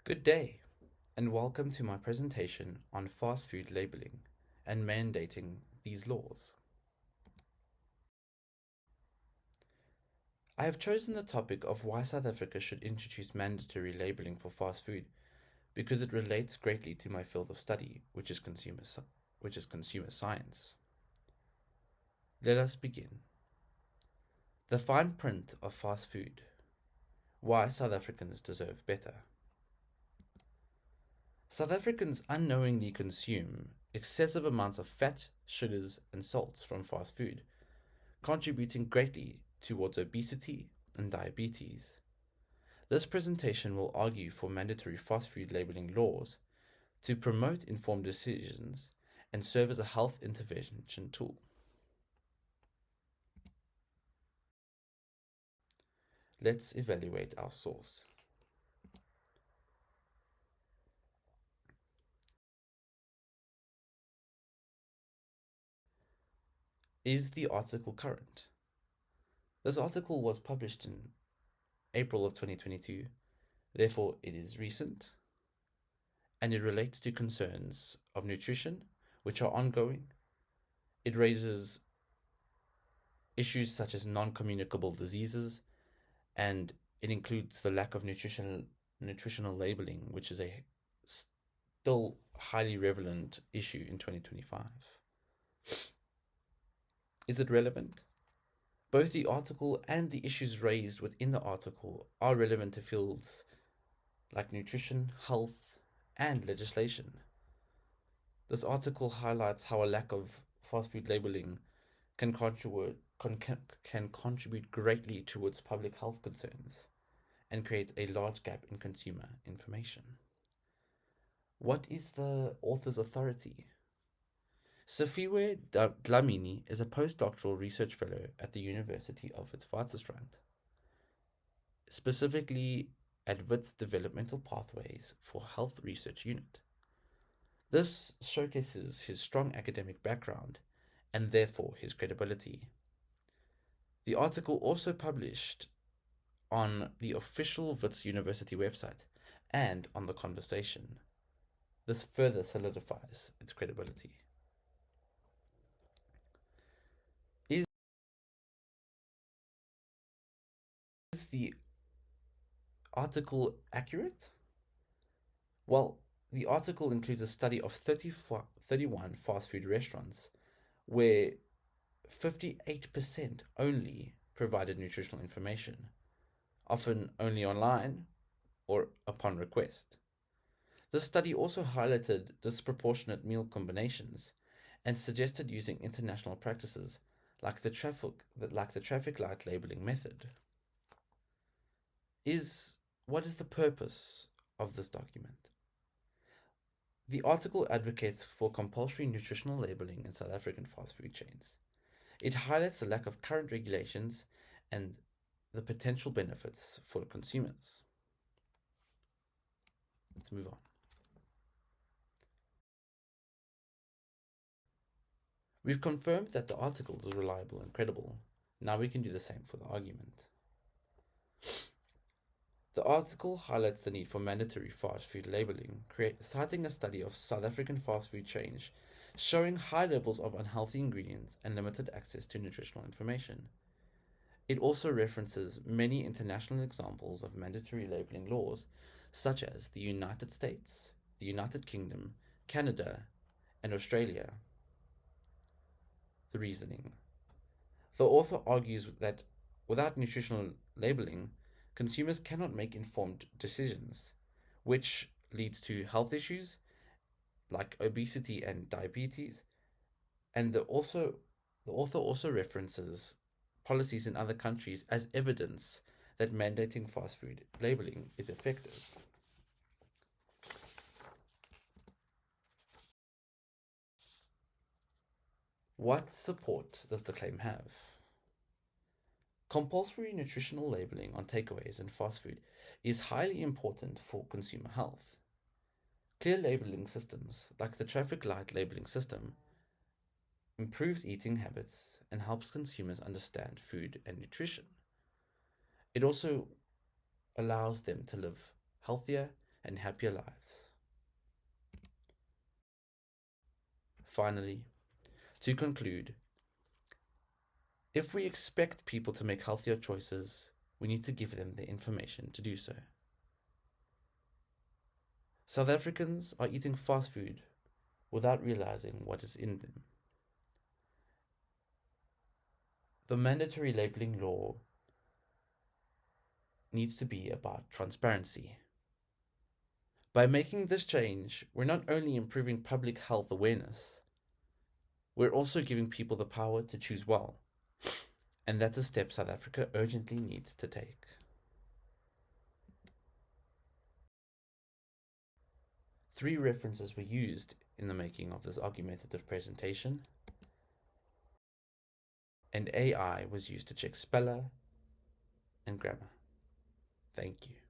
Good day, and welcome to my presentation on fast food labeling and mandating these laws. I have chosen the topic of why South Africa should introduce mandatory labeling for fast food because it relates greatly to my field of study, which is consumer science. Let us begin. The fine print of fast food. Why South Africans deserve better. South Africans unknowingly consume excessive amounts of fat, sugars, and salts from fast food, contributing greatly towards obesity and diabetes. This presentation will argue for mandatory fast food labeling laws to promote informed decisions and serve as a health intervention tool. Let's evaluate our source. Is the article current? This article was published in April of 2022, therefore it is recent, and it relates to concerns of nutrition, which are ongoing. It raises issues such as non-communicable diseases, and it includes the lack of nutritional labeling, which is a still highly relevant issue in 2025. Is it relevant? Both the article and the issues raised within the article are relevant to fields like nutrition, health, and legislation. This article highlights how a lack of fast food labeling can contribute greatly towards public health concerns and create a large gap in consumer information. What is the author's authority? Safiwe Dlamini is a postdoctoral research fellow at the University of Witwatersrand, specifically at WIT's Developmental Pathways for Health Research Unit. This showcases his strong academic background and therefore his credibility. The article also published on the official WITS University website and on The Conversation. This further solidifies its credibility. Is the article accurate? Well, the article includes a study of 31 fast food restaurants where 58% only provided nutritional information, often only online or upon request. The study also highlighted disproportionate meal combinations and suggested using international practices like the traffic light labeling method. What is the purpose of this document? The article advocates for compulsory nutritional labeling in South African fast food chains. It highlights the lack of current regulations and the potential benefits for consumers. Let's move on. We've confirmed that the article is reliable and credible. Now we can do the same for the argument. The article highlights the need for mandatory fast food labeling, citing a study of South African fast food chains showing high levels of unhealthy ingredients and limited access to nutritional information. It also references many international examples of mandatory labeling laws, such as the United States, the United Kingdom, Canada, and Australia. The reasoning. The author argues that without nutritional labeling, consumers cannot make informed decisions, which leads to health issues like obesity and diabetes. And the author also references policies in other countries as evidence that mandating fast food labeling is effective. What support does the claim have? Compulsory nutritional labeling on takeaways and fast food is highly important for consumer health. Clear labeling systems, like the traffic light labeling system, improves eating habits and helps consumers understand food and nutrition. It also allows them to live healthier and happier lives. Finally, to conclude, if we expect people to make healthier choices, we need to give them the information to do so. South Africans are eating fast food without realizing what is in them. The mandatory labeling law needs to be about transparency. By making this change, we're not only improving public health awareness, we're also giving people the power to choose well. And that's a step South Africa urgently needs to take. Three references were used in the making of this argumentative presentation, and AI was used to check speller and grammar. Thank you.